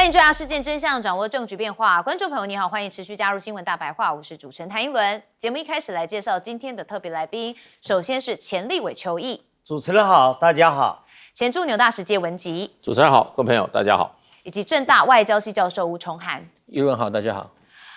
引追查事件真相，掌握证据变化。观众朋友你好，欢迎持续加入新闻大白话，我是主持人谭英文。节目一开始来介绍今天的特别来宾，首先是前立委邱毅，主持人好，大家好。前驻纽大使谢文吉，主持人好，各位朋友大家好，以及政大外交系教授吴崇涵。英文好，大家好。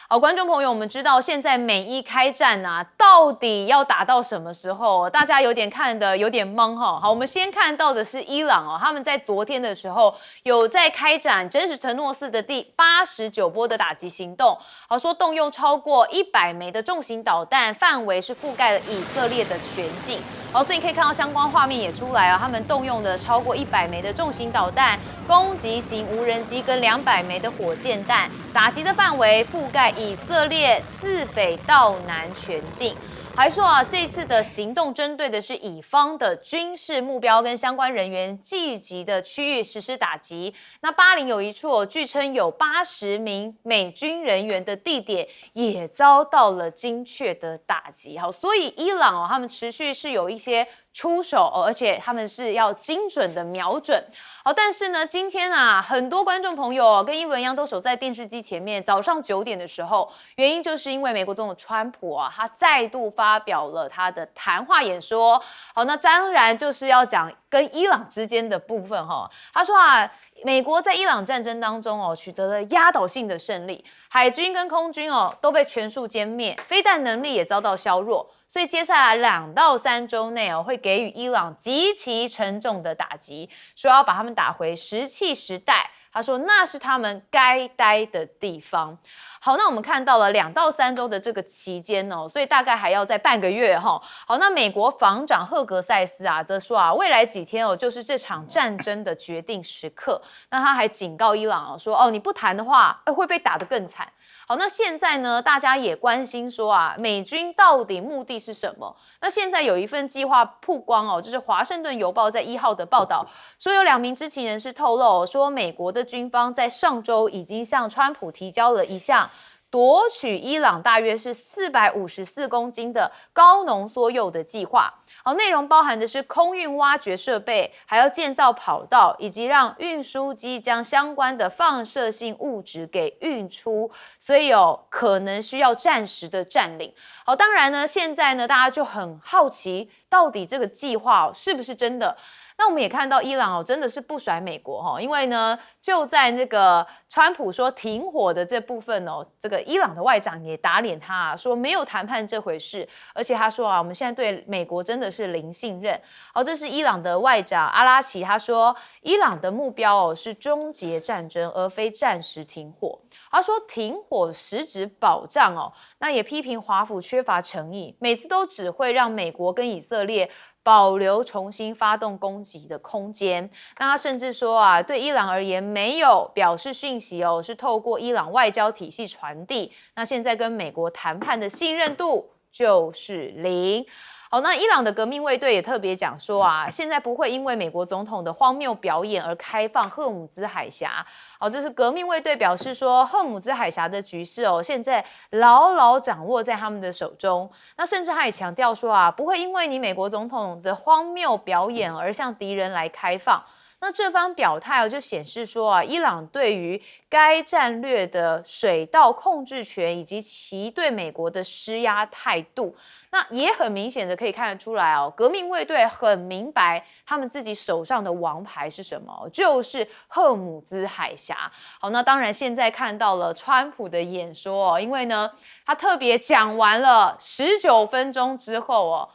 好，观众朋友，我们知道现在美伊开战啊，到底要打到什么时候？大家有点看的有点懵哈。好，我们先看到的是伊朗哦，他们在昨天的时候有在开展真实承诺4的第89波的打击行动。好，说动用超过100枚的重型导弹，范围是覆盖了以色列的全境。好，所以你可以看到相关画面也出来啊，他们动用的超过100枚的重型导弹、攻击型无人机跟200枚的火箭弹，打击的范围覆盖以色列自北到南全境。还说啊，这次的行动针对的是以方的军事目标跟相关人员聚集的区域实施打击。那巴林有一处据称有80名美军人员的地点也遭到了精确的打击。好，所以伊朗他们持续是有一些出手而且他们是要精准的瞄准。好，但是呢，今天啊，很多观众朋友跟英文一样都守在电视机前面，早上9点的时候，原因就是因为美国总统川普啊，他再度发表了他的谈话演说。好，那当然就是要讲跟伊朗之间的部分哈。他说啊，美国在伊朗战争当中取得了压倒性的胜利，海军跟空军都被全数歼灭，飞弹能力也遭到削弱。所以接下来2到3周内会给予伊朗极其沉重的打击，说要把他们打回石器时代。他说那是他们该待的地方。好，那我们看到了2到3周的这个期间所以大概还要再半个月哈。好，那美国防长赫格塞斯啊，则说啊，未来几天就是这场战争的决定时刻。那他还警告伊朗说你不谈的话，会被打得更惨。好，那现在呢，大家也关心说啊，美军到底目的是什么？那现在有一份计划曝光就是华盛顿邮报在1号的报道，说有2名知情人士透露说，美国的军方在上周已经向川普提交了一项夺取伊朗大约是454公斤的高浓缩铀的计划。好，内容包含的是空运挖掘设备，还要建造跑道，以及让运输机将相关的放射性物质给运出，所以可能需要暂时的占领。好，当然呢，现在呢，大家就很好奇，到底这个计划是不是真的？那我们也看到伊朗真的是不甩美国因为呢，就在那个川普说停火的这部分这个伊朗的外长也打脸他说没有谈判这回事，而且他说我们现在对美国真的是零信任。好，这是伊朗的外长阿拉奇，他说伊朗的目标是终结战争，而非暂时停火。他说停火实质保障那也批评华府缺乏诚意，每次都只会让美国跟以色列保留重新发动攻击的空间。那他甚至说对伊朗而言没有表示讯息是透过伊朗外交体系传递。那现在跟美国谈判的信任度就是0。好，那伊朗的革命卫队也特别讲说现在不会因为美国总统的荒谬表演而开放赫姆兹海峡。好，这是革命卫队表示说，赫姆兹海峡的局势现在牢牢掌握在他们的手中。那甚至他也强调说不会因为你美国总统的荒谬表演而向敌人来开放。那这番表态就显示说伊朗对于该战略的水道控制权以及其对美国的施压态度，那也很明显的可以看得出来革命卫队很明白他们自己手上的王牌是什么，就是赫姆兹海峡。好，那当然现在看到了川普的演说因为呢他特别讲完了19分钟之后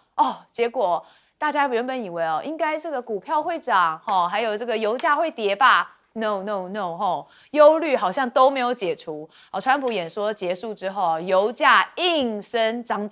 结果大家原本以为应该这个股票会涨还有这个油价会跌吧。No， 忧虑好像都没有解除。川普演说结束之后油价应声涨。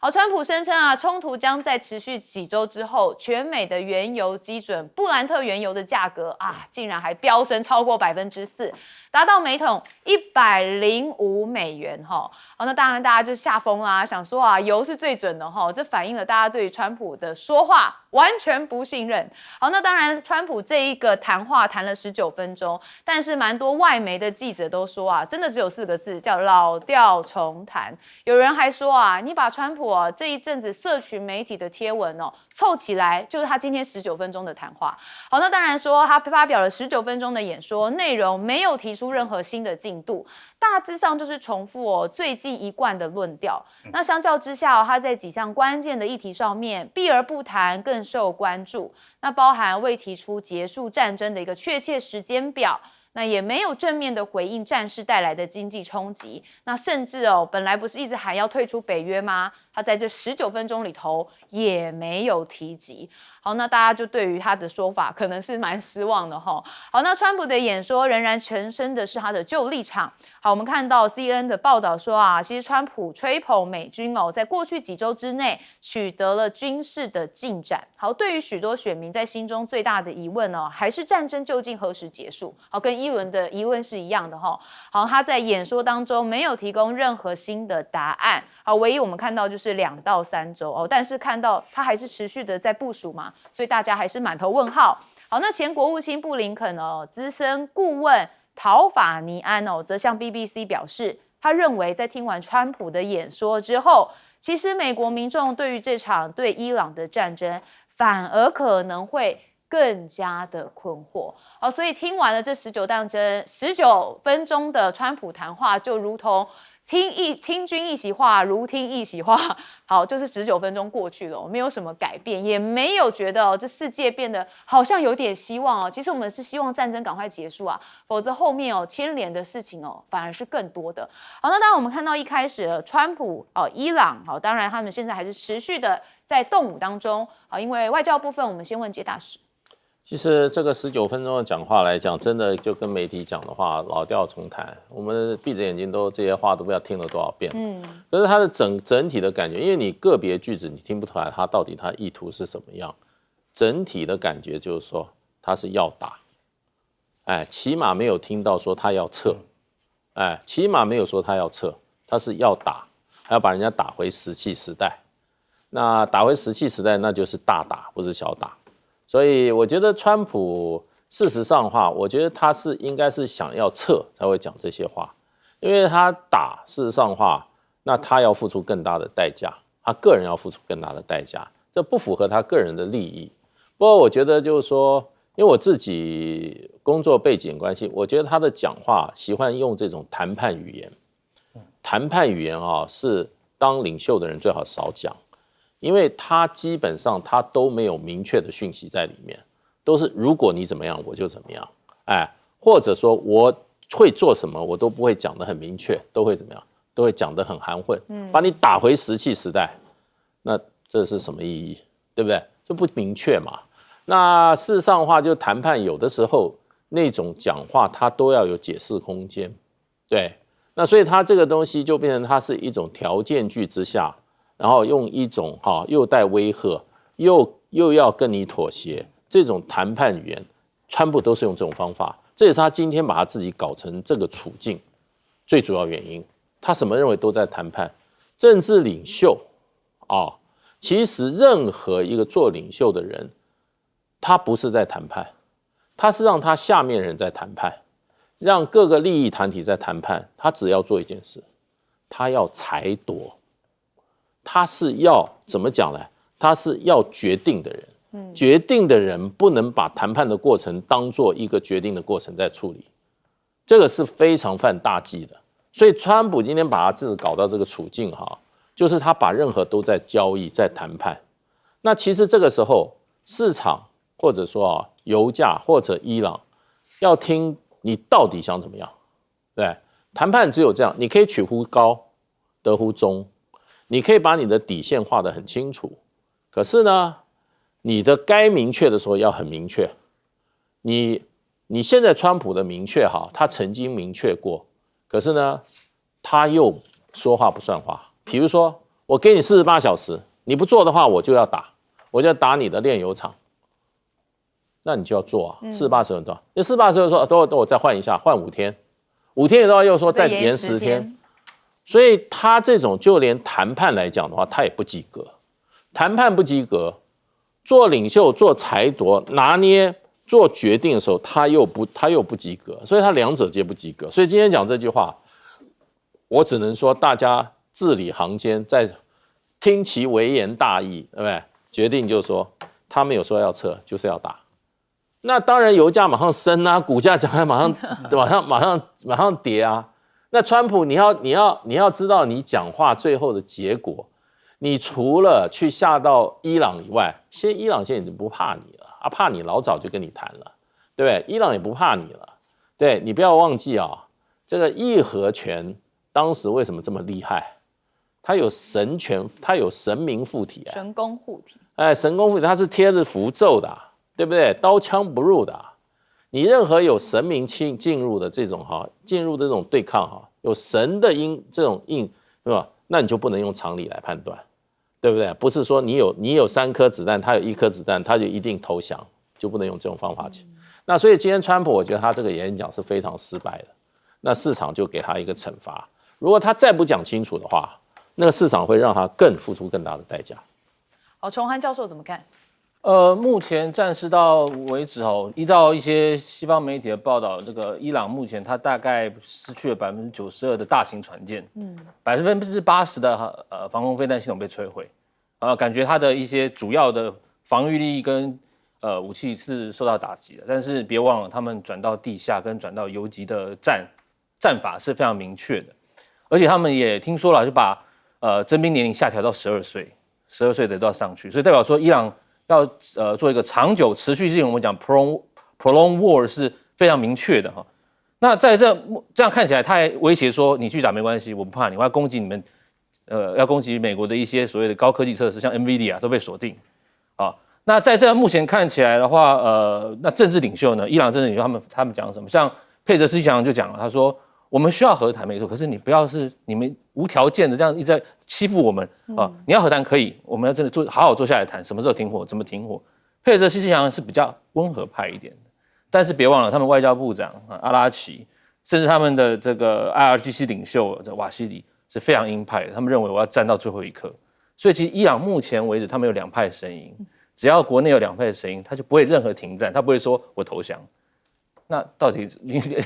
川普声称冲突将在持续几周之后，全美的原油基准布兰特原油的价格竟然还飙升超过4%，达到每桶$105。那当然大家就吓疯啦，想说油是最准的这反映了大家对于川普的说话完全不信任。好，那当然川普这一个谈话谈了了19分钟，但是蛮多外媒的记者都说啊，真的只有4个字，叫老调重弹。有人还说啊，你把川普这一阵子社群媒体的贴文凑起来，就是他今天19分钟的谈话。好，那当然说他发表了19分钟的演说，内容没有提出任何新的进度，大致上就是重复最近一贯的论调。那相较之下他在几项关键的议题上面避而不谈，更受关注。那包含未提出结束战争的一个确切时间表，那也没有正面的回应战事带来的经济冲击。那甚至本来不是一直喊要退出北约吗？他在这19分钟里头也没有提及。好，那大家就对于他的说法可能是蛮失望的齁。好，那川普的演说仍然呈现的是他的旧立场。好，我们看到 CNN 的报道说啊，其实川普吹捧美军在过去几周之内取得了军事的进展。好，对于许多选民在心中最大的疑问还是战争究竟何时结束？好，跟伊伦的疑问是一样的齁。好，他在演说当中没有提供任何新的答案。好，唯一我们看到就是2到3周但是看到他还是持续的在部署嘛，所以大家还是满头问号。好，那前国务卿布林肯资深顾问陶法尼安则向 BBC 表示，他认为在听完川普的演说之后，其实美国民众对于这场对伊朗的战争反而可能会更加的困惑。好，所以听完了这19分钟的川普谈话，就如同听君一席话，如听一席话。好，就是19分钟过去了，没有什么改变，也没有觉得这世界变得好像有点希望其实我们是希望战争赶快结束啊，否则后面牵连的事情反而是更多的。好，那当然我们看到一开始川普伊朗当然他们现在还是持续的在动武当中因为外交部分，我们先问杰大使。其实这个19分钟的讲话来讲，真的就跟媒体讲的话老调重弹，我们闭着眼睛这些话都不知道听了多少遍。可是它的整体的感觉，因为你个别句子你听不出来它到底它意图是什么样，整体的感觉就是说他是要打，起码没有听到说他要撤，起码没有说他要撤，他是要打，还要把人家打回石器时代。那打回石器时代，那就是大打，不是小打。所以我觉得川普事实上的话，我觉得他应该是想要撤才会讲这些话，因为他打事实上的话，那他要付出更大的代价，他个人要付出更大的代价，这不符合他个人的利益。不过我觉得就是说，因为我自己工作背景关系，我觉得他的讲话喜欢用这种谈判语言。谈判语言是当领袖的人最好少讲。因为他基本上他都没有明确的讯息在里面，都是如果你怎么样我就怎么样，或者说我会做什么我都不会讲得很明确，都会怎么样，都会讲得很含混，把你打回石器时代，那这是什么意义？对不对？就不明确嘛。那事实上的话，就谈判有的时候那种讲话它都要有解释空间，对。那所以它这个东西就变成它是一种条件句之下。然后用一种又带威吓，又要跟你妥协这种谈判语言，川普都是用这种方法，这也是他今天把他自己搞成这个处境最主要原因。他什么认为都在谈判，政治领袖其实任何一个做领袖的人，他不是在谈判，他是让他下面人在谈判，让各个利益团体在谈判。他只要做一件事，他要裁夺。他是要怎么讲呢？他是要决定的人，决定的人不能把谈判的过程当做一个决定的过程在处理，这个是非常犯大忌的。所以川普今天把他自己搞到这个处境就是他把任何都在交易，在谈判。那其实这个时候市场或者说油价或者伊朗要听你到底想怎么样，对，谈判只有这样，你可以取乎高，得乎中。你可以把你的底线画得很清楚，可是呢，你的该明确的时候要很明确。你现在川普的明确他曾经明确过，可是呢，他又说话不算话。比如说，我给你48小时，你不做的话，我就要打你的炼油厂。那你就要做48小时多少？那48小时说等我再换一下，换5天，5天以后又说再延10天。所以他这种就连谈判来讲的话，他也不及格。谈判不及格，做领袖做裁夺拿捏做决定的时候他又不及格，所以他两者皆不及格。所以今天讲这句话，我只能说大家字里行间在听其微言大义，对不对？决定就是说他没有说要撤，就是要打。那当然油价马上升啊，股价将来马上跌啊。那川普你要知道你讲话最后的结果，你除了去下到伊朗以外，伊朗现在已经不怕你了啊，怕你老早就跟你谈了，对不对？伊朗也不怕你了，对你不要忘记啊，这个义和拳当时为什么这么厉害？他有神权，他有神明附体啊，神功护体，神功附体，他是贴着符咒的啊，对不对？刀枪不入的啊。你任何有神明进入的这种进入的这种对抗有神的这种对吧？那你就不能用常理来判断，对不对？不是说你有3颗子弹，他有1颗子弹，他就一定投降，就不能用这种方法去。那所以今天川普，我觉得他这个演讲是非常失败的，那市场就给他一个惩罚。如果他再不讲清楚的话，那个市场会让他付出更大的代价。好，崇涵教授怎么看？目前暂时到为止依照一些西方媒体的报道，这个伊朗目前它大概失去了92%的大型船舰，80%的防空飞弹系统被摧毁，感觉它的一些主要的防御力跟武器是受到打击的。但是别忘了，他们转到地下跟转到游击的战法是非常明确的，而且他们也听说了，就把征兵年龄下调到12岁的都要上去，所以代表说伊朗要做一个长久持续性，我们讲 prolong war 是非常明确的哈。那在这样看起来，他还威胁说你去打没关系，我不怕你，我要攻击你们，要攻击美国的一些所谓的高科技设施，像 NVIDIA 都被锁定啊。那在这目前看起来的话，那政治领袖呢，伊朗政治领袖他们讲什么？像佩泽斯基强就讲了，他说我们需要和谈没错，可是你不要是你们无条件的这样一直在欺负我们啊！你要和谈可以，我们要真的好好坐下来谈，什么时候停火，怎么停火。佩泽斯基强是比较温和派一点的，但是别忘了，他们外交部长阿拉奇，甚至他们的这个 IRGC 领袖瓦西里是非常鹰派的，他们认为我要战到最后一刻。所以其实伊朗目前为止，他们有2派声音，只要国内有2派的声音，他就不会任何停战，他不会说我投降。那到底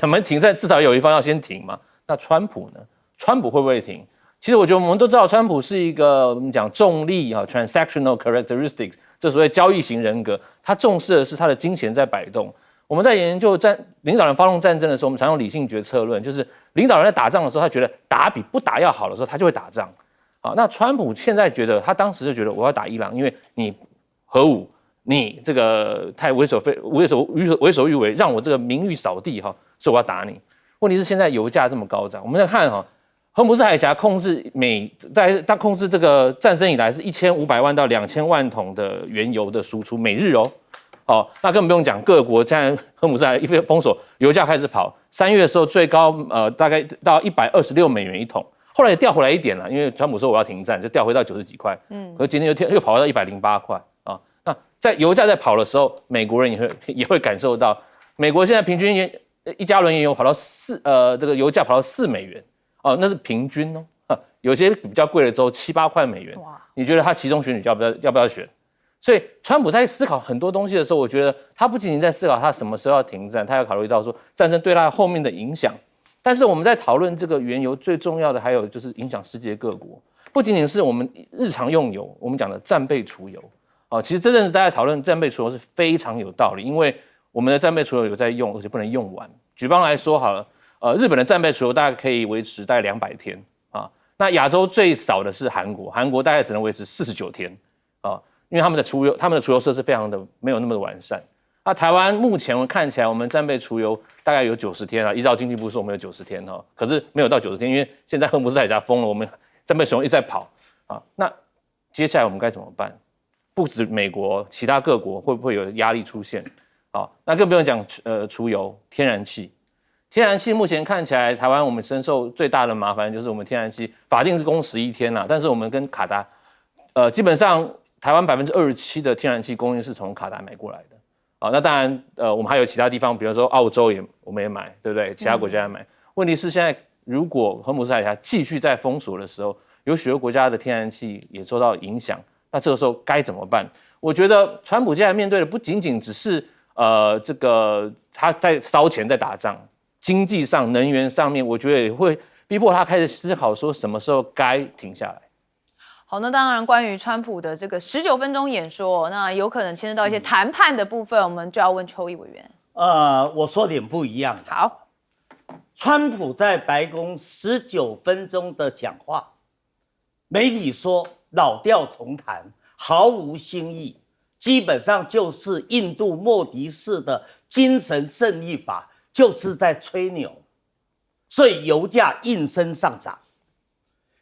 我们停战，至少有一方要先停嘛？那川普呢？川普会不会停？其实我觉得我们都知道，川普是一个我们讲重利transactional characteristics， 这所谓交易型人格，他重视的是他的金钱在摆动。我们在研究领导人发动战争的时候，我们常用理性决策论，就是领导人在打仗的时候，他觉得打比不打要好的时候，他就会打仗。好，那川普现在觉得，他当时就觉得我要打伊朗，因为你核武。你这个太为所欲为，让我这个名誉扫地哈，所以我要打你。问题是现在油价这么高涨，我们再看荷姆斯海峡控制它控制这个战争以来是1500万到2000万桶的原油的输出每日那更不用讲各国现在荷姆斯海峡一封锁，油价开始跑。3月的时候最高大概到126美元一桶，后来也掉回来一点了，因为川普说我要停战，就掉回到90几块，可是今天又跑到108块。那在油价在跑的时候，美国人也会感受到，美国现在平均1加仑原油跑到这个油价跑到4美元那是平均有些比较贵的州7、8块美元。你觉得他其中选举要不要选？所以川普在思考很多东西的时候，我觉得他不仅仅在思考他什么时候要停战，他要考虑到说战争对他后面的影响。但是我们在讨论这个原油最重要的还有就是影响世界各国，不仅仅是我们日常用油，我们讲的战备储油。其实这阵子大家讨论战备储油是非常有道理，因为我们的战备储油有在用，而且不能用完。举方来说好了，日本的战备储油大概可以维持大概200天那亚洲最少的是韩国，韩国大概只能维持49天因为他们的储油设施非常的没有那么的完善。那台湾目前看起来，我们战备储油大概有90天依照经济部说我们有90天可是没有到90天，因为现在荷姆斯海峡封了，我们战备储油一直在跑那接下来我们该怎么办？不止美国，其他各国会不会有压力出现？那更不用讲储油、天然气。天然气目前看起来，台湾我们深受最大的麻烦就是我们天然气法定是供11天但是我们跟卡达，基本上台湾27%的天然气供应是从卡达买过来的。那当然我们还有其他地方，比如说澳洲我们也买，对不对？其他国家也买。问题是现在如果荷姆斯海峡继续在封锁的时候，有许多国家的天然气也受到影响。那这个时候该怎么办？我觉得川普现在面对的不仅仅只是这个他在烧钱在打仗，经济上、能源上面，我觉得也会逼迫他开始思考说什么时候该停下来。好，那当然，关于川普的这个19分钟演说，那有可能牵涉到一些谈判的部分，我们就要问邱毅委员。我说点不一样的。好，川普在白宫19分钟的讲话，媒体说老调重弹，毫无新意，基本上就是印度莫迪式的精神胜利法，就是在吹牛，所以油价应声上涨。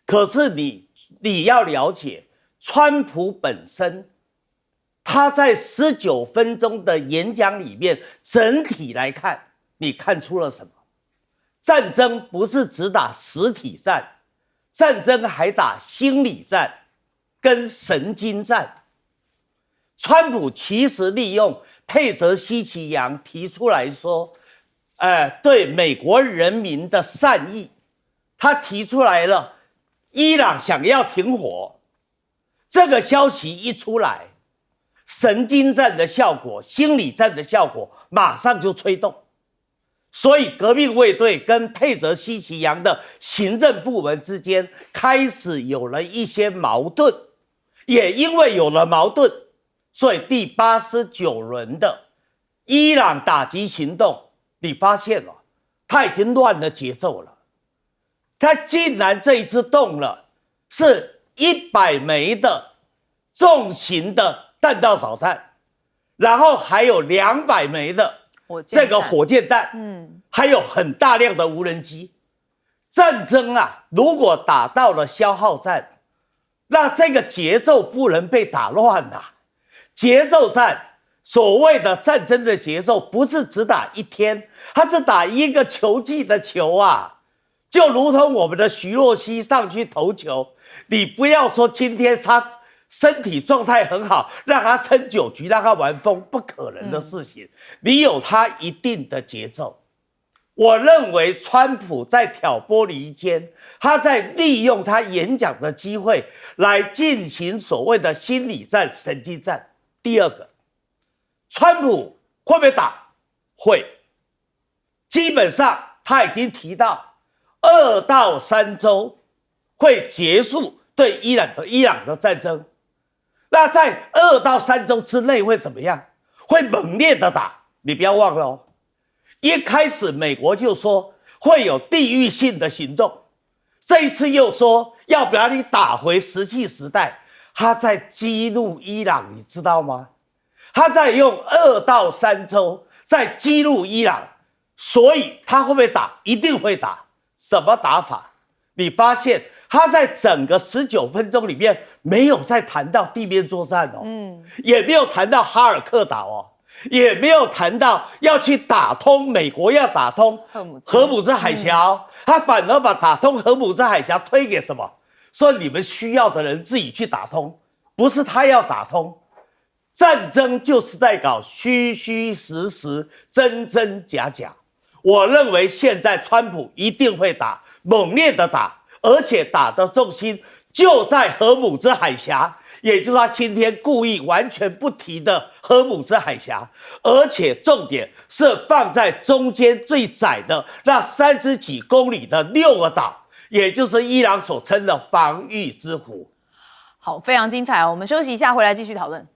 可是你要了解，川普本身，他在19分钟的演讲里面，整体来看，你看出了什么？战争不是只打实体战，战争还打心理战跟神经战。川普其实利用佩泽西奇扬提出来说，对美国人民的善意，他提出来了。伊朗想要停火，这个消息一出来，神经战的效果、心理战的效果马上就吹动，所以革命卫队跟佩泽西奇扬的行政部门之间开始有了一些矛盾，也因为有了矛盾，所以第89轮的伊朗打击行动，你发现了，他已经乱了节奏了。他竟然这一次动了，是100枚的重型的弹道导弹，然后还有200枚的这个火箭弹，还有很大量的无人机。战争啊，如果打到了消耗战，那这个节奏不能被打乱啊。节奏战，所谓的战争的节奏，不是只打一天，它是打一个球季的球啊。就如同我们的徐若曦上去投球，你不要说今天他身体状态很好，让他撑9局，让他玩疯，不可能的事情。你有他一定的节奏。我认为川普在挑拨离间，他在利用他演讲的机会来进行所谓的心理战、神经战。第二个，川普会不会打？会。基本上他已经提到。2到3周会结束对伊朗的战争，那在2到3周之内会怎么样？会猛烈的打，你不要忘了哦。一开始美国就说会有地域性的行动，这一次又说要不要你打回石器时代，他在激怒伊朗，你知道吗？他在用2到3周在激怒伊朗，所以他会不会打？一定会打。什么打法？你发现他在整个19分钟里面没有再谈到地面作战哦，也没有谈到哈尔克岛哦，也没有谈到要去打通美国要打通荷姆兹海峡，他反而把打通荷姆兹海峡推给什么？说你们需要的人自己去打通，不是他要打通。战争就是在搞虚虚实实、真真假假。我认为现在川普一定会打，猛烈的打，而且打的重心就在荷姆兹海峡，也就是他今天故意完全不提的荷姆兹海峡，而且重点是放在中间最窄的那30几公里的6个岛，也就是伊朗所称的防御之湖。好，非常精彩哦！我们休息一下，回来继续讨论。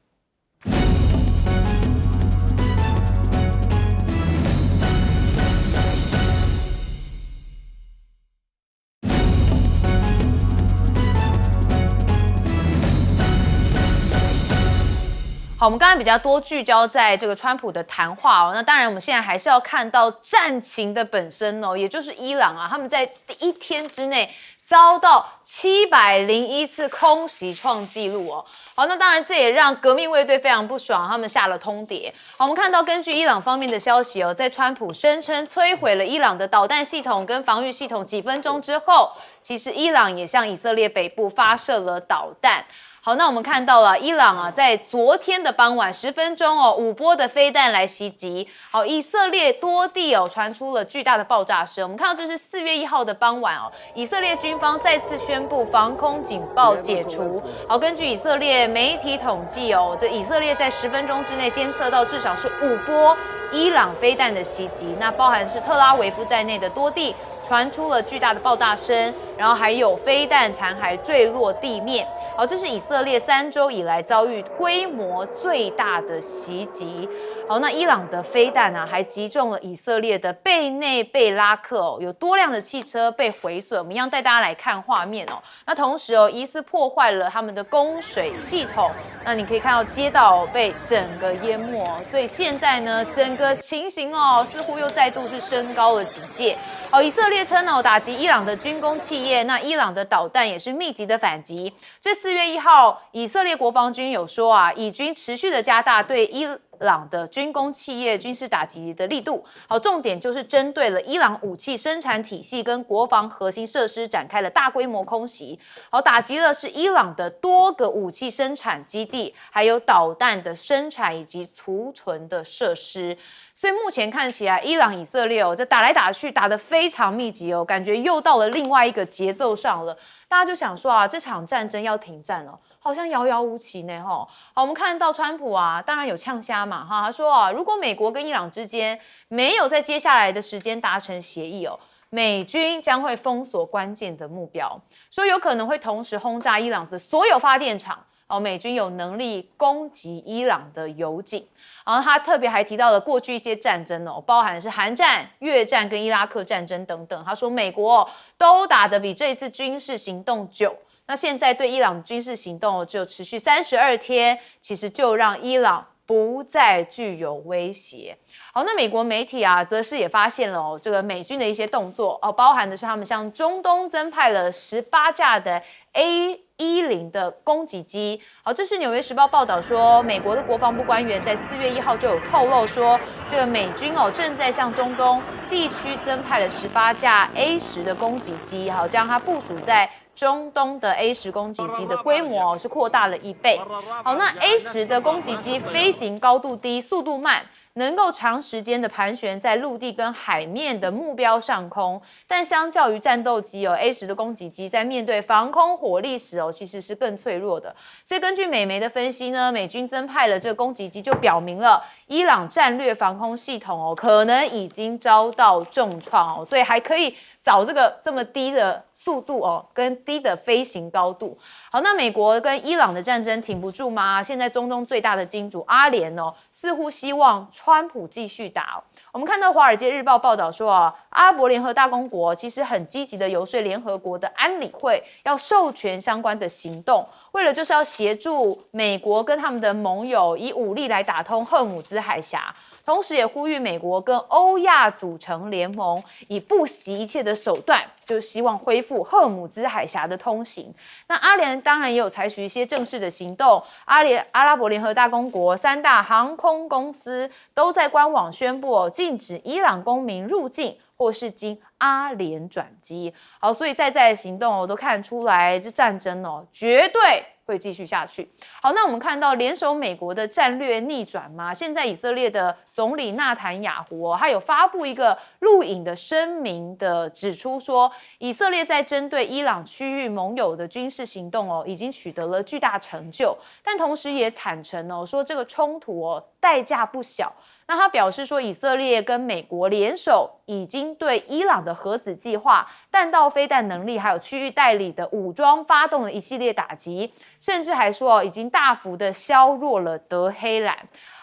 好，我们刚才比较多聚焦在这个川普的谈话哦，那当然我们现在还是要看到战情的本身哦，也就是伊朗啊，他们在第1天之内遭到701次空袭创纪录哦。好，那当然这也让革命卫队非常不爽，他们下了通牒。好，我们看到根据伊朗方面的消息哦，在川普声称摧毁了伊朗的导弹系统跟防御系统几分钟之后，其实伊朗也向以色列北部发射了导弹。好，那我们看到了伊朗啊，在昨天的傍晚10分钟哦，5波的飞弹来袭击。好，以色列多地哦传出了巨大的爆炸声。我们看到这是4月1号的傍晚哦，以色列军方再次宣布防空警报解除。好，根据以色列媒体统计哦，这以色列在10分钟之内监测到至少是5波伊朗飞弹的袭击，那包含是特拉维夫在内的多地传出了巨大的爆炸声，然后还有飞弹残骸坠落地面。好，这是以色列3周以来遭遇规模最大的袭击。好，那伊朗的飞弹啊，还击中了以色列的贝内贝拉克哦，有多辆的汽车被毁损。我们一样带大家来看画面哦。那同时哦，疑似破坏了他们的供水系统。那你可以看到街道被整个淹没，所以现在呢，整个情形哦，似乎又再度是升高了警戒。好，以色列称哦，打击伊朗的军工企业，那伊朗的导弹也是密集的反击。这4月1号，以色列国防军有说啊，以军持续的加大对伊朗的军工企业军事打击的力度。好，重点就是针对了伊朗武器生产体系跟国防核心设施展开了大规模空袭。好，打击的是伊朗的多个武器生产基地，还有导弹的生产以及储存的设施。所以目前看起来，伊朗、以色列哦，这打来打去打得非常密集哦，感觉又到了另外一个节奏上了。大家就想说啊，这场战争要停战了，好像遥遥无期呢吼。好，我们看到川普啊，当然有呛虾嘛哈，他说啊，如果美国跟伊朗之间没有在接下来的时间达成协议哦，美军将会封锁关键的目标，说有可能会同时轰炸伊朗的所有发电厂。哦，美军有能力攻击伊朗的油井，然后他特别还提到了过去一些战争哦，包含是韩战、越战跟伊拉克战争等等。他说美国都打得比这一次军事行动久，那现在对伊朗的军事行动只有持续32天，其实就让伊朗不再具有威胁。好，那美国媒体啊，则是也发现了哦，这个美军的一些动作哦，包含的是他们向中东增派了18架的 A-10的攻击机。好，这是《纽约时报》报道说，美国的国防部官员在4月1号就有透露说，这个美军哦正在向中东地区增派了18架 A-10的攻击机，好，将它部署在中东的 A-10攻击机的规模哦是扩大了1倍。好，那 A-10的攻击机飞行高度低，速度慢，能够长时间的盘旋在陆地跟海面的目标上空，但相较于战斗机哦 ，A-10的攻击机在面对防空火力时哦，其实是更脆弱的。所以根据美媒的分析呢，美军增派了这个攻击机，就表明了伊朗战略防空系统哦，可能已经遭到重创哦，所以还可以找这么低的速度哦，跟低的飞行高度。好，那美国跟伊朗的战争挺不住吗？现在中东最大的金主阿联哦，似乎希望川普继续打。我们看到《华尔街日报》报道说啊，阿拉伯联合大公国其实很积极的游说联合国的安理会要授权相关的行动，为了就是要协助美国跟他们的盟友以武力来打通赫姆兹海峡。同时也呼吁美国跟欧亚组成联盟，以不惜一切的手段，就希望恢复赫姆兹海峡的通行。那阿联当然也有采取一些正式的行动，阿拉伯联合大公国3大航空公司都在官网宣布禁止伊朗公民入境或是经阿联转机。好，所以在行动都看出来，这战争绝对会继续下去。好，那我们看到联手美国的战略逆转吗？现在以色列的总理纳坦雅胡他有发布一个录影的声明的指出说，以色列在针对伊朗区域盟友的军事行动已经取得了巨大成就，但同时也坦诚说这个冲突代价不小。那他表示说，以色列跟美国联手，已经对伊朗的核子计划、弹道飞弹能力，还有区域代理的武装发动了一系列打击，甚至还说已经大幅的削弱了德黑兰。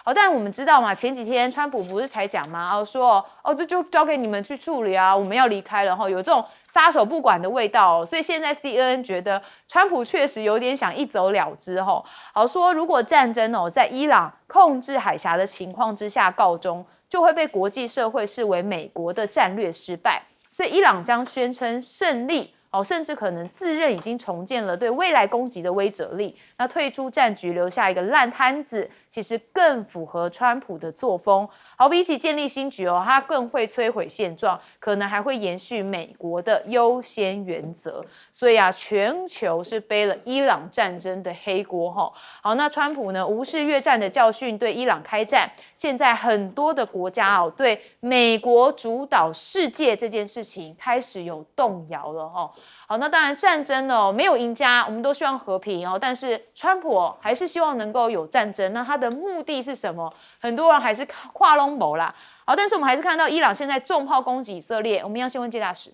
好，但我们知道嘛，前几天川普不是才讲吗？说这就交给你们去处理啊，我们要离开了有这种撒手不管的味道所以现在 CNN 觉得川普确实有点想一走了之好说如果战争在伊朗控制海峡的情况之下告终，就会被国际社会视为美国的战略失败，所以伊朗将宣称胜利。甚至可能自认已经重建了对未来攻击的威慑力，那退出战局，留下一个烂摊子，其实更符合川普的作风。好，比起建立新局哦，他更会摧毁现状，可能还会延续美国的优先原则。所以啊，全球是背了伊朗战争的黑锅哈。好，那川普呢无视越战的教训，对伊朗开战。现在很多的国家哦，对美国主导世界这件事情开始有动摇了哈。好，那当然战争哦没有赢家，我们都希望和平哦，但是川普还是希望能够有战争。那他的目的是什么？很多人还是跨龙谋啦。好，但是我们还是看到伊朗现在重炮攻击以色列，我们要先问介大使。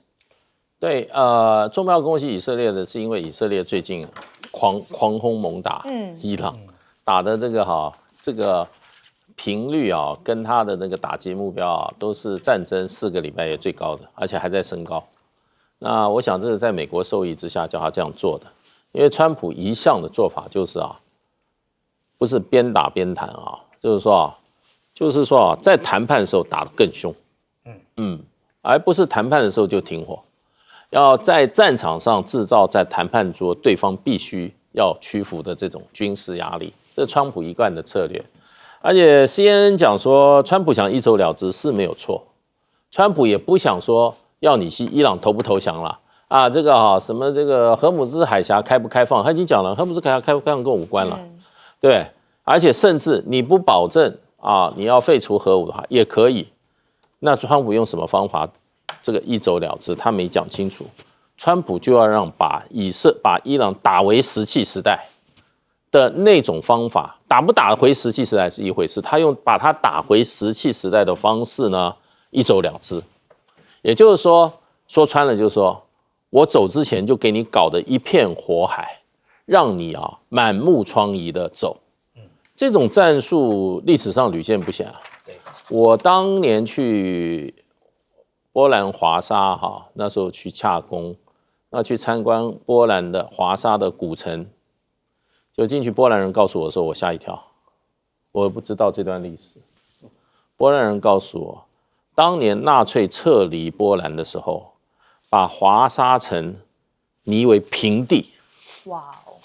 对，重炮攻击以色列的是因为以色列最近狂轰猛打伊朗，打的这个频率啊，跟他的那个打击目标啊，都是战争4个礼拜也最高的，而且还在升高。那我想这是在美国授意之下叫他这样做的，因为川普一向的做法就是不是边打边谈就是说在谈判的时候打得更凶，而不是谈判的时候就停火，要在战场上制造在谈判桌对方必须要屈服的这种军事压力，这是川普一贯的策略。而且 CNN 讲说，川普想一走了之是没有错，川普也不想说要你伊朗投不投降了这个什么这个荷姆兹海峡开不开放，他已经讲了，荷姆兹海峡开不开放跟我无关了，对，而且甚至你不保证你要废除核武的话也可以，那川普用什么方法这个一走了之？他没讲清楚，川普就要让把伊朗打回石器时代的那种方法，打不打回石器时代是一回事，他用把它打回石器时代的方式呢一走了之。也就是说穿了就是说，我走之前就给你搞得一片火海，让你满目疮痍的走。这种战术历史上屡见不鲜我当年去波兰华沙那时候去洽公，那去参观波兰的华沙的古城，就进去，波兰人告诉我的时候，我吓一跳，我不知道这段历史。波兰人告诉我，当年纳粹撤离波兰的时候，把华沙城夷为平地，哇哦，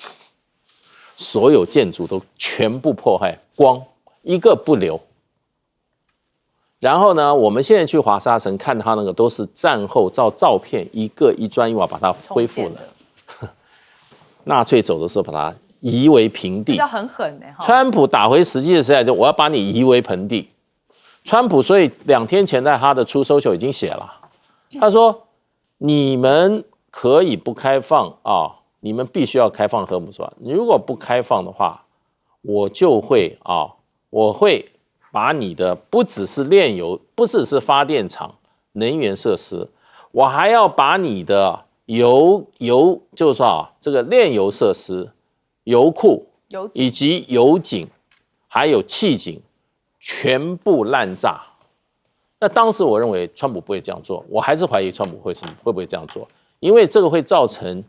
所有建筑都全部破坏光，一个不留。然后呢，我们现在去华沙城看它那个都是战后照片一个一砖一瓦把它恢复了。纳粹走的时候把它夷为平地，比较很狠川普打回实际的时代，就我要把你夷为盆地。川普所以2天前在他的出搜球已经写了，他说你们可以不开放你们必须要开放核武是吧？你如果不开放的话，我就会我会把你的不只是炼油，不只是发电厂、能源设施，我还要把你的油就是说这个炼油设施、油库以及油井还有气井全部滥炸。那当时我认为川普不会这样做，我还是怀疑川普会不会这样做，因为这个会造成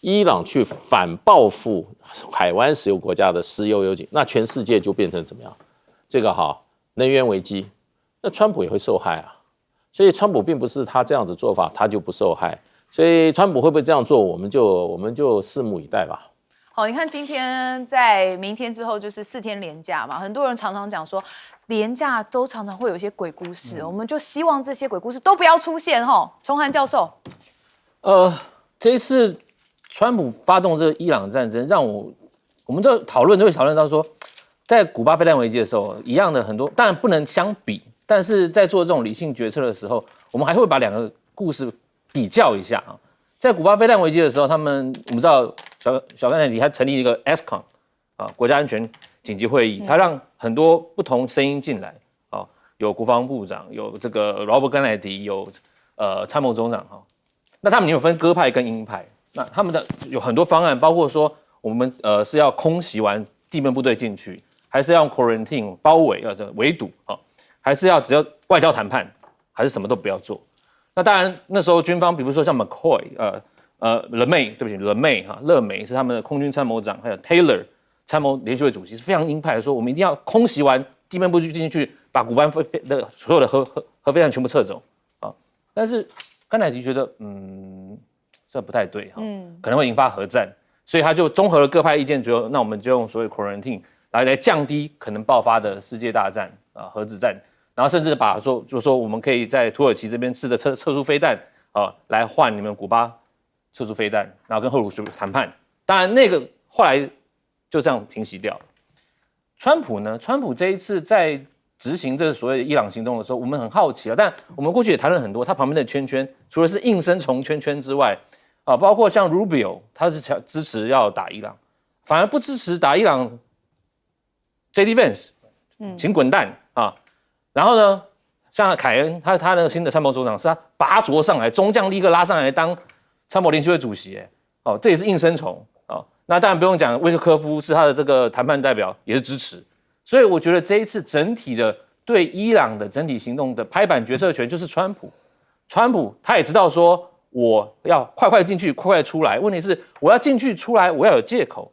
伊朗去反报复海湾石油国家的石油油井，那全世界就变成怎么样？这个能源危机，那川普也会受害所以川普并不是他这样子做法他就不受害，所以川普会不会这样做，我们就拭目以待吧。好，你看今天在明天之后就是4天连假嘛，很多人常常讲说连假都常常会有一些鬼故事，我们就希望这些鬼故事都不要出现崇涵教授，这一次川普发动这个伊朗战争，让我们就会讨论到说，在古巴飞弹危机的时候，一样的很多，当然不能相比，但是在做这种理性决策的时候，我们还会把2个故事比较一下在古巴飞弹危机的时候，我们知道小甘乃迪他成立一个 ESCOM 国家安全紧急会议，他让很多不同声音进来有国防部长，有这个劳勃甘乃迪，有参谋总长那他们有分鸽派跟鹰派，那他们的有很多方案，包括说我们是要空袭完地面部队进去，还是要用 quarantine 包围围堵还是要只要外交谈判，还是什么都不要做。那当然那时候军方比如说像 McCoy勒梅是他们的空军参谋长，还有 Taylor 参谋联席会主席是非常鹰派的，说我们一定要空袭完地面部队进去，把古巴的所有的核飞弹全部撤走但是甘乃迪觉得这不太对可能会引发核战，所以他就综合了各派意见，觉得那我们就用所谓 quarantine 来降低可能爆发的世界大战核子战，然后甚至就说我们可以在土耳其这边试着测出飞弹来换你们古巴测出飞弹，然后跟赫鲁晓夫谈判。当然那个后来就这样停息掉了。川普呢？川普这一次在执行这个所谓的伊朗行动的时候，我们很好奇啊，但我们过去也谈论很多，他旁边的圈圈除了是应声虫圈圈之外，包括像 Rubio， 他是支持要打伊朗，反而不支持打伊朗 JD Vance， 请滚蛋啊！然后呢，像凯恩，他那个新的参谋总长是他拔擢上来，中将立刻拉上来当参谋联席会主席，这也是应声虫啊。那当然不用讲，威克科夫是他的这个谈判代表，也是支持。所以我觉得这一次整体的对伊朗的整体行动的拍板决策权就是川普。川普他也知道说，我要快进去，快出来。问题是我要进去出来，我要有借口。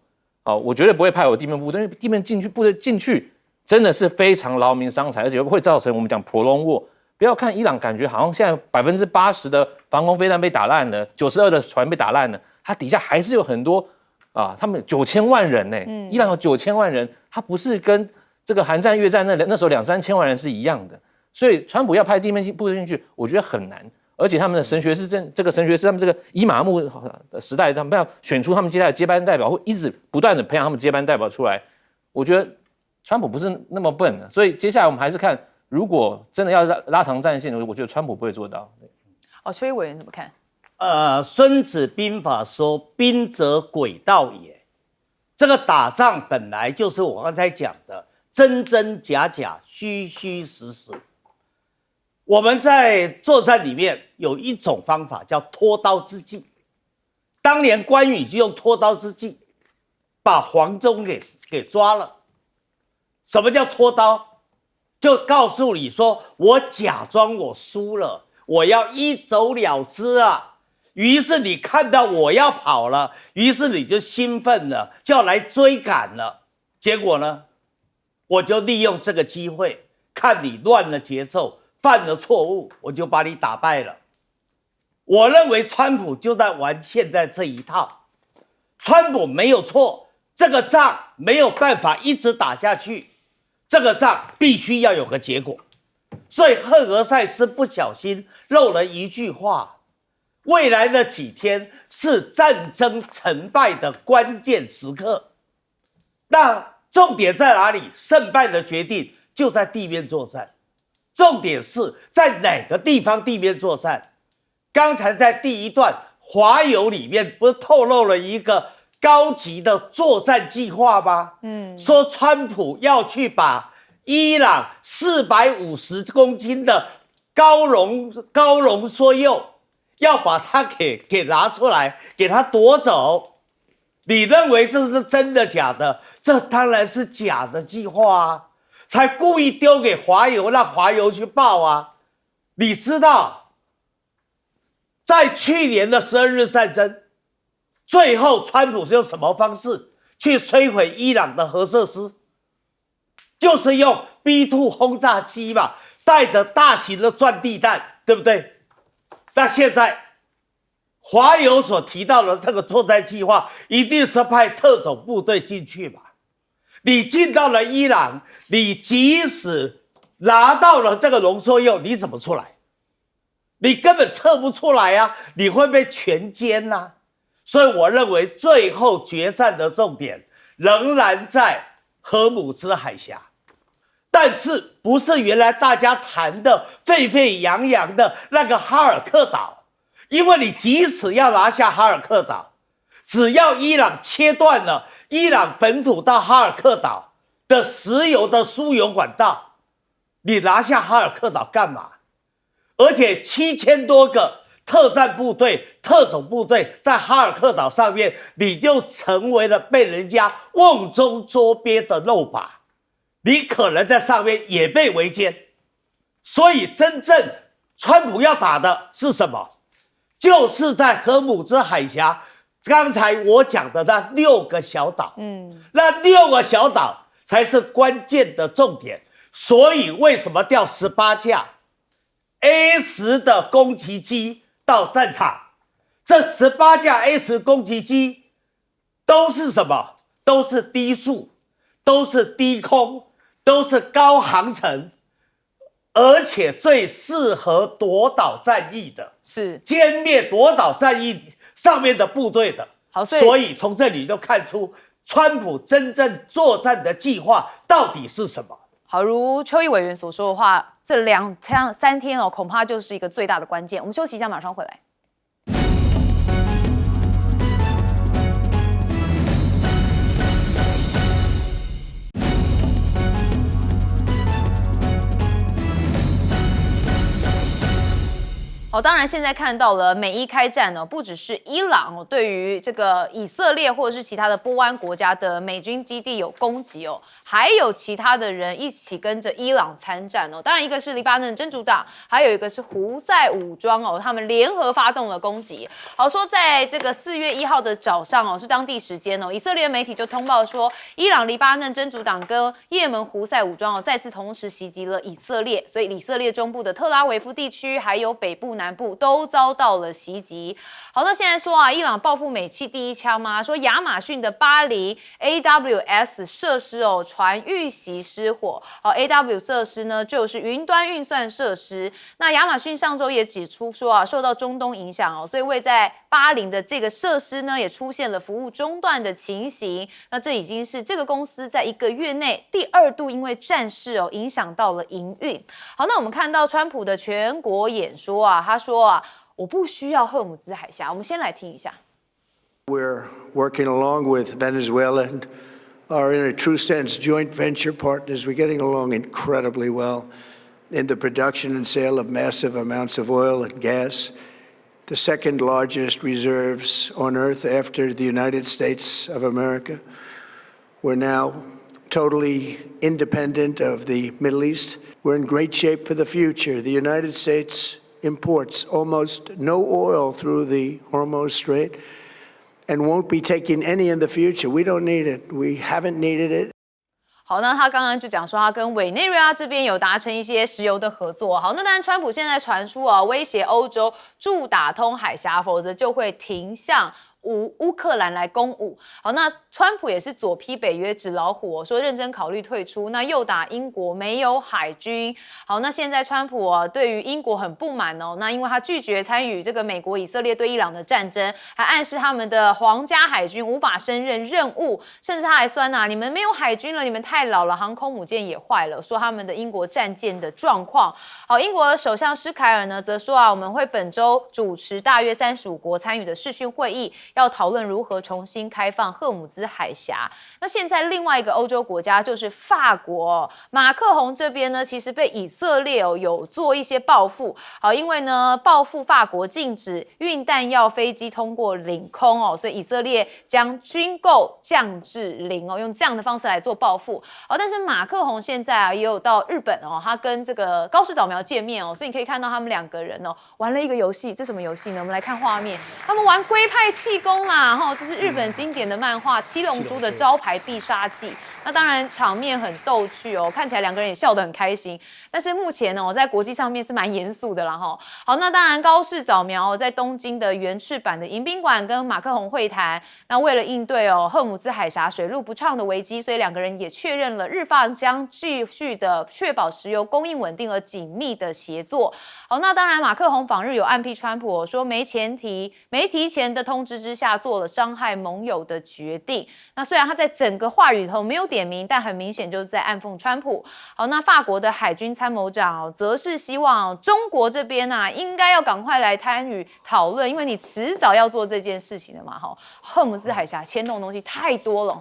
我绝对不会派我地面部队，因为地面部队进去真的是非常劳民伤财，而且会造成我们讲 prolong war。不要看伊朗，感觉好像现在80%的防空飞弹被打烂了，92%的船被打烂了，它底下还是有很多他们9000万人呢。伊朗有9000万人，它不是跟这个韩战、越战那时候2-3千万人是一样的，所以川普要派地面部队进去，我觉得很难。而且他们的神学士这个神学士，他们这个伊玛目的时代，他们要选出他们接下来的接班代表，会一直不断的培养他们接班代表出来。我觉得川普不是那么笨的，所以接下来我们还是看，如果真的要拉长战线，我觉得川普不会做到。崔委员怎么看？孙子兵法说：“兵者诡道也。”这个打仗本来就是我刚才讲的。真真假假，虚虚实实。我们在作战里面有一种方法叫拖刀之计。当年关羽就用拖刀之计把黄忠给抓了。什么叫拖刀？就告诉你说，我假装我输了，我要一走了之啊。于是你看到我要跑了，于是你就兴奋了，就要来追赶了。结果呢？我就利用这个机会，看你乱了节奏，犯了错误，我就把你打败了。我认为川普就在玩现在这一套。川普没有错，这个仗没有办法一直打下去，这个仗必须要有个结果。所以赫俄塞斯不小心漏了一句话：未来的几天是战争成败的关键时刻。那重点在哪里？胜败的决定就在地面作战。重点是在哪个地方地面作战？刚才在第一段华友里面不是透露了一个高级的作战计划吗？说川普要去把伊朗450公斤的高浓缩铀要把它给拿出来，给它夺走。你认为这是真的假的？这当然是假的计划啊，才故意丢给华友，让华友去报啊。你知道，在去年的12日战争，最后川普是用什么方式去摧毁伊朗的核设施？就是用 B2 轰炸机嘛，带着大型的钻地弹，对不对？那现在华友所提到的这个作战计划，一定是派特种部队进去嘛？你进到了伊朗，你即使拿到了这个浓缩铀，你怎么出来？你根本测不出来啊！你会被全歼啊！所以我认为最后决战的重点仍然在荷姆兹海峡，但是不是原来大家谈的沸沸扬扬的那个哈尔克岛。因为你即使要拿下哈尔克岛，只要伊朗切断了伊朗本土到哈尔克岛的石油的输油管道，你拿下哈尔克岛干嘛？而且7000多个特战部队、特种部队在哈尔克岛上面，你就成为了被人家瓮中捉鳖的肉靶，你可能在上面也被围歼。所以真正川普要打的是什么？就是在荷姆兹海峡，刚才我讲的那6个小岛，那6个小岛才是关键的重点。所以为什么调18架 A10 的攻击机到战场？这18架 A10 攻击机都是什么？都是低速，都是低空，都是高航程，而且最适合夺岛战役的，是歼灭夺岛战役上面的部队的。好，所以从这里就看出川普真正作战的计划到底是什么。好，如邱毅委员所说的话，这3天哦，恐怕就是一个最大的关键。我们休息一下，马上回来。好，当然现在看到了美伊开战呢，不只是伊朗对于这个以色列或者是其他的波湾国家的美军基地有攻击哦，还有其他的人一起跟着伊朗参战哦。当然一个是黎巴嫩真主党，还有一个是胡塞武装哦，他们联合发动了攻击。好，说在这个4月1号的早上哦，是当地时间哦，以色列媒体就通报说，伊朗黎巴嫩真主党跟也门胡塞武装哦再次同时袭击了以色列，所以以色列中部的特拉维夫地区还有北部南部都遭到了袭击。好，那现在说啊，伊朗报复美气第一枪吗？说亚马逊的巴黎 AWS 设施哦，船遇袭失火。好 ，AWS 设施呢就是云端运算设施。那亚马逊上周也指出说啊，受到中东影响哦，所以位在巴林的这个设施呢也出现了服务中断的情形。那这已经是这个公司在1个月内第2度因为战事哦影响到了营运。好，那我们看到川普的全国演说啊，他说啊，我不需要赫姆兹海峡。我们先来听一下。We're working along with Venezuela and are in a true sense joint venture partners. We're getting along incredibly well in the production and sale of massive amounts of oil and gas, the second largest reserves on earth after the United States of America. We're now totally independent of the Middle East. We're in great shape for the future. The United States imports almost no oil through the Hormuz Strait and won't be taking any in the future. We don't need it. We haven't needed it. 好，那他刚刚就讲说，他跟委内瑞拉这边有达成一些石油的合作。好，那当然，川普现在传出啊，威胁欧洲助打通海峡，否则就会停向乌克兰来攻武。好，那川普也是左批北约纸老虎说认真考虑退出。那又打英国没有海军。好，那现在川普对于英国很不满哦。那因为他拒绝参与这个美国以色列对伊朗的战争，还暗示他们的皇家海军无法胜任任务，甚至他还酸你们没有海军了，你们太老了，航空母舰也坏了，说他们的英国战舰的状况。好，英国首相施凯尔呢则说我们会本周主持大约35国参与的视讯会议。要讨论如何重新开放赫姆兹海峡。那现在另外一个欧洲国家就是法国，马克宏这边呢，其实被以色列有做一些报复。好，因为呢报复法国禁止运弹药飞机通过领空所以以色列将军购降至零用这样的方式来做报复。但是马克宏现在也有到日本他跟这个高市早苗见面所以你可以看到他们2个人玩了一个游戏。这什么游戏呢？我们来看画面，他们玩龟派气功啦，这是日本经典的漫画《七龙珠》的招牌必杀技。那当然场面很逗趣看起来2个人也笑得很开心。但是目前在国际上面是蛮严肃的啦好，那当然高市早苗在东京的原赤坂的迎宾馆跟马克宏会谈。那为了应对赫姆兹海峡水路不畅的危机，所以2个人也确认了日法将继续的确保石油供应稳定而紧密的协作。好，那当然马克宏访日有暗批川普说没提前的通知之下做了伤害盟友的决定。那虽然他在整个话语里头没有点名，但很明显就是在暗讽川普。好，那法国的海军参谋长则是希望中国这边应该要赶快来参与讨论，因为你迟早要做这件事情的嘛赫姆斯海峡牵动的东西太多了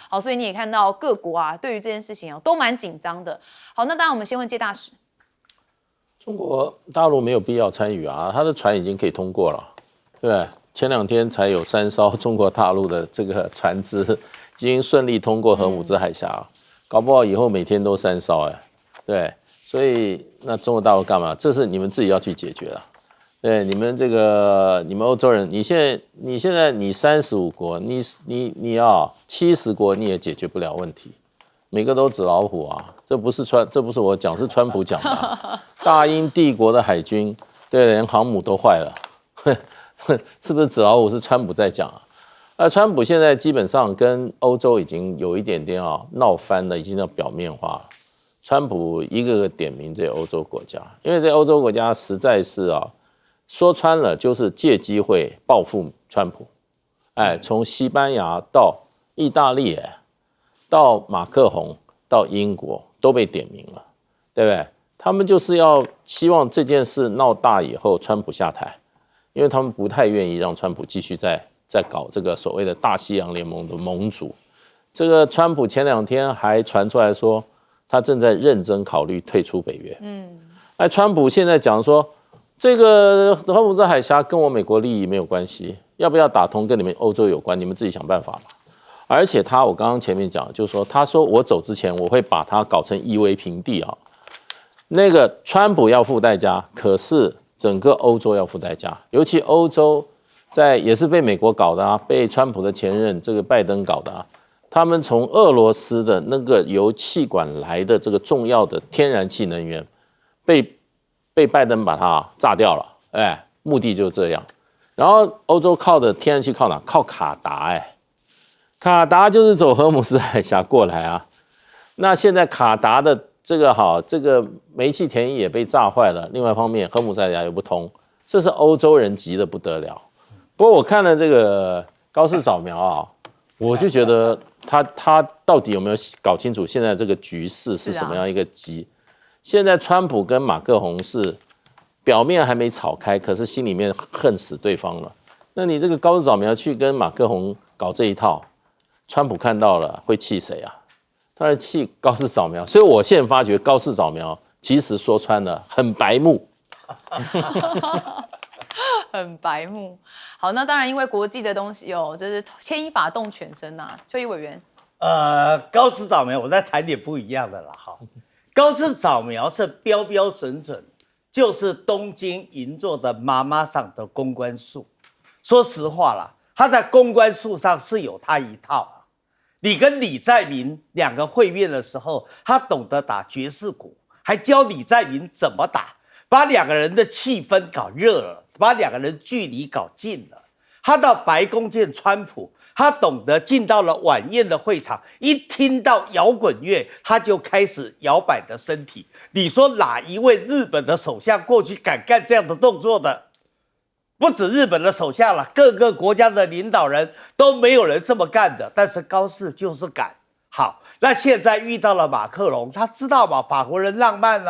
好，所以你也看到各国对于这件事情都蛮紧张的。好，那当然我们先问介大使。中国大陆没有必要参与他的船已经可以通过了，对不对？前2天才有3艘中国大陆的这个船只已经顺利通过荷姆兹海峡，搞不好以后每天都3艘对，所以那中国大陆干嘛？这是你们自己要去解决的。对，你们欧洲人，你现在你35国，你70国你也解决不了问题，每个都纸老虎这不是我讲，是川普讲的大英帝国的海军，对，连航母都坏了，是不是纸老虎？是川普在讲川普现在基本上跟欧洲已经有一点点闹翻了，已经到表面化了。川普一个个点名这些欧洲国家，因为这欧洲国家实在是说穿了就是借机会报复川普。从西班牙到意大利，到马克宏，到英国都被点名了，对不对？他们就是要希望这件事闹大以后，川普下台，因为他们不太愿意让川普继续在搞这个所谓的大西洋联盟的盟主。这个川普前2天还传出来说，他正在认真考虑退出北约。川普现在讲说，这个荷姆兹海峡跟我美国利益没有关系，要不要打通跟你们欧洲有关，你们自己想办法嘛。而且我刚刚前面讲，就是说，他说我走之前我会把它搞成夷为平地那个川普要付代价，可是整个欧洲要付代价，尤其欧洲也是被美国搞的被川普的前任这个拜登搞的他们从俄罗斯的那个由气管来的这个重要的天然气能源被拜登把它炸掉了，目的就是这样。然后欧洲靠的天然气靠哪？靠卡达，卡达就是走荷姆斯海峡过来那现在卡达的这个煤气田野也被炸坏了，另外一方面荷姆斯海峡又不通，这是欧洲人急得不得了。不过我看了这个高市早苗我就觉得他到底有没有搞清楚现在这个局势是什么样一个局？现在川普跟马克宏是表面还没吵开，可是心里面恨死对方了。那你这个高市早苗去跟马克宏搞这一套，川普看到了会气谁当然气高市早苗。所以我现在发觉高市早苗其实说穿了很白目。很白目。好，那当然因为国际的东西就是牵一发动全身邱毅委员。高市早苗，我再谈点不一样的啦高市早苗是标标准准，就是东京银座的妈妈桑的公关术。说实话啦，他在公关术上是有他一套你跟李在明2个会面的时候，他懂得打爵士鼓，还教李在明怎么打，把2个人的气氛搞热了，把2个人距离搞近了。他到白宫见川普，他懂得进到了晚宴的会场，一听到摇滚乐，他就开始摇摆的身体。你说哪一位日本的首相过去敢干这样的动作的？不止日本的首相了，各个国家的领导人都没有人这么干的。但是高市就是敢。好，那现在遇到了马克龙，他知道嘛，法国人浪漫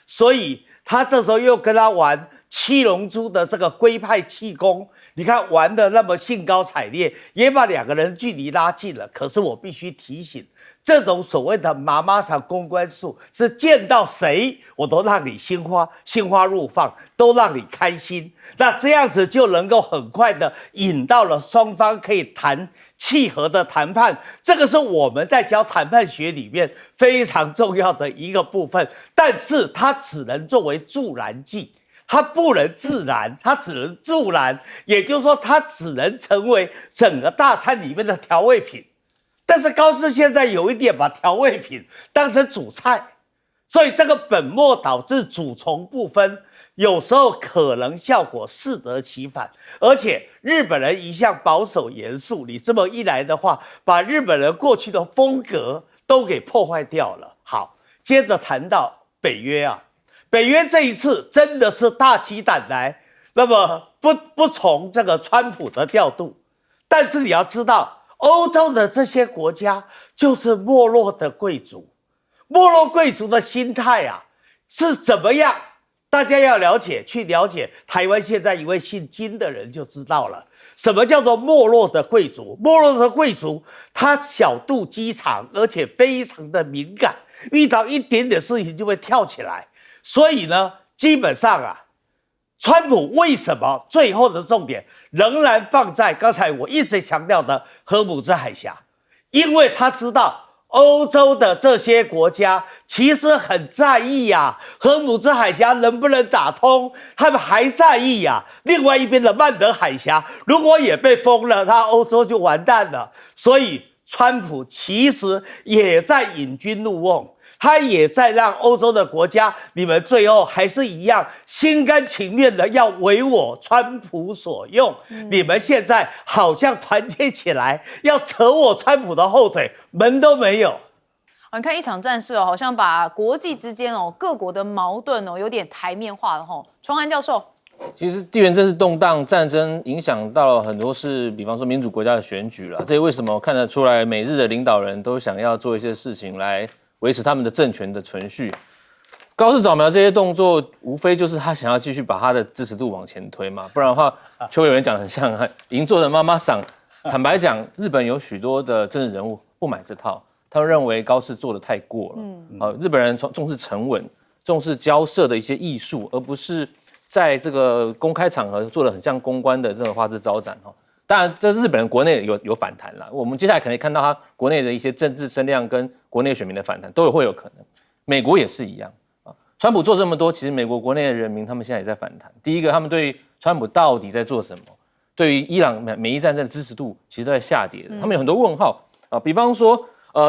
所以他这时候又跟他玩七龙珠的这个龟派气功，你看玩的那么兴高采烈，也把2个人距离拉近了。可是我必须提醒，这种所谓的妈妈桑公关术，是见到谁我都让你心花怒放，都让你开心。那这样子就能够很快的引到了双方可以谈契合的谈判，这个是我们在教谈判学里面非常重要的一个部分。但是它只能作为助燃剂，它不能自燃，它只能助燃，也就是说它只能成为整个大餐里面的调味品。但是高市现在有一点把调味品当成主菜，所以这个本末倒置、主从不分，有时候可能效果适得其反。而且日本人一向保守严肃，你这么一来的话，把日本人过去的风格都给破坏掉了。好，接着谈到北约北约这一次真的是大起胆来，那么不从这个川普的调度。但是你要知道，欧洲的这些国家就是没落的贵族，没落贵族的心态是怎么样？大家要了解，去了解台湾现在一位姓金的人就知道了，什么叫做没落的贵族？没落的贵族，他小肚鸡肠，而且非常的敏感，遇到一点点事情就会跳起来。所以呢，基本上川普为什么最后的重点仍然放在刚才我一直强调的荷姆兹海峡？因为他知道欧洲的这些国家其实很在意荷姆兹海峡能不能打通，他们还在意另外一边的曼德海峡如果也被封了，那欧洲就完蛋了。所以川普其实也在引军入瓮。他也在让欧洲的国家，你们最后还是一样心甘情愿的要为我川普所用。你们现在好像团结起来要扯我川普的后腿，门都没有。你看一场战事哦，好像把国际之间哦各国的矛盾哦有点台面化了吼。崇涵教授，其实地缘政治动荡、战争影响到了很多是，比方说民主国家的选举了。这也为什么看得出来，美日的领导人都想要做一些事情来维持他们的政权的存续。高市早苗这些动作，无非就是他想要继续把他的支持度往前推嘛，不然的话，邱委员讲得很像银座的妈妈桑。坦白讲，日本有许多的政治人物不买这套，他们认为高市做得太过了。日本人重视沉稳，重视交涉的一些艺术，而不是在这个公开场合做得很像公关的这种花枝招展哈。当然，这日本人国内有反弹啦，我们接下来可能看到他国内的一些政治声量跟国内选民的反弹都会有可能。美国也是一样啊，川普做这么多，其实美国国内的人民他们现在也在反弹。第一个，他们对川普到底在做什么，对于伊朗美伊战争的支持度其实都在下跌的，他们有很多问号啊。比方说，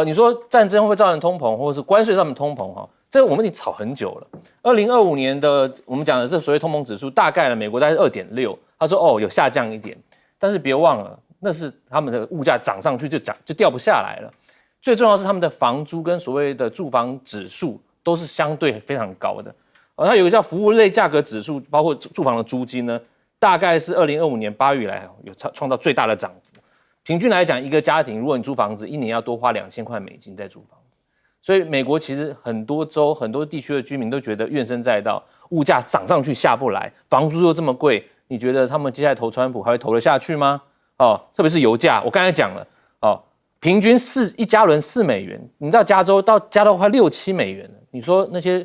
你说战争会不会造成通膨，或者是关税上面通膨哈？这个我们已经吵很久了。2025年的我们讲的这所谓通膨指数，大概呢美国大概是2.6，他说哦有下降一点。但是别忘了，那是他们的物价涨上去就掉不下来了。最重要是他们的房租跟所谓的住房指数都是相对非常高的。它有一个叫服务类价格指数，包括住房的租金呢，大概是2025年8月以来有创造最大的涨幅。平均来讲，一个家庭如果你租房子，一年要多花$2000在租房子。所以美国其实很多州、很多地区的居民都觉得怨声载道，物价涨上去下不来，房租又这么贵。你觉得他们接下来投川普还会投得下去吗？特别是油价，我刚才讲了，平均1加仑$4，你到加州加到快$6-7了。你说那些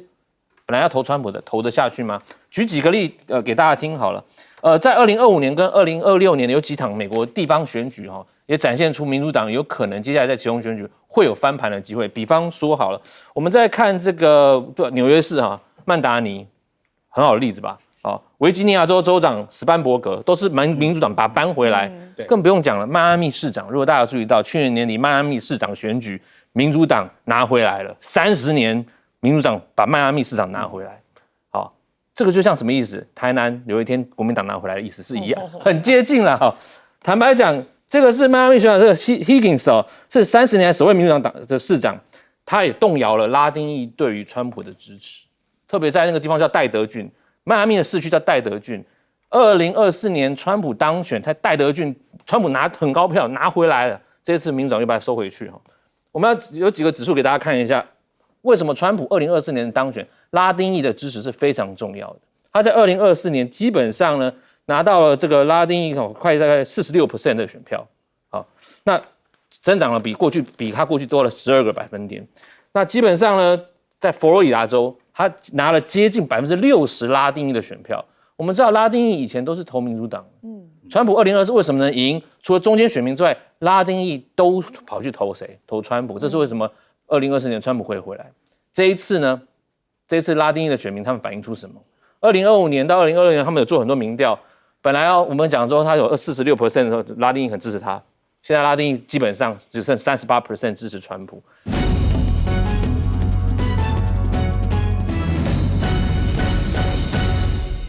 本来要投川普的投得下去吗？举几个例给大家听好了。在2025年跟2026年有几场美国地方选举也展现出民主党有可能接下来在其中选举会有翻盘的机会。比方说好了，我们再看这个纽约市曼达尼，很好的例子吧。维吉尼亚州州长史班伯格都是民主党把他搬回来，更不用讲了。迈阿密市长，如果大家注意到，去年年底迈阿密市长选举，民主党拿回来了，30年民主党把迈阿密市长拿回来。好，这个就像什么意思？台南有一天国民党拿回来的意思是一样，很接近了哈。坦白讲，这个是迈阿密市长这个 Higgins 是30年来首位民主党的市长，他也动摇了拉丁裔对于川普的支持，特别在那个地方叫戴德郡。迈阿密的市区叫戴德郡，2024年川普当选，在戴德郡，川普拿很高票拿回来了，这次民主党又把它收回去。我们要有几个指数给大家看一下，为什么川普2024年当选，拉丁裔的支持是非常重要的。他在2024年基本上呢拿到了这个拉丁裔快大概46% 的选票，好，那增长了比他过去多了12个百分点。那基本上呢，在佛罗里达州，他拿了接近60%拉丁裔的选票。我们知道拉丁裔以前都是投民主党，川普2024为什么能赢？除了中间选民之外，拉丁裔都跑去投谁？投川普。这是为什么2024年川普会回来？这一次呢？这一次拉丁裔的选民他们反映出什么？2025年到2026年，他们有做很多民调，本来我们讲说他有46% 的时候，拉丁裔很支持他，现在拉丁裔基本上只剩38% 支持川普。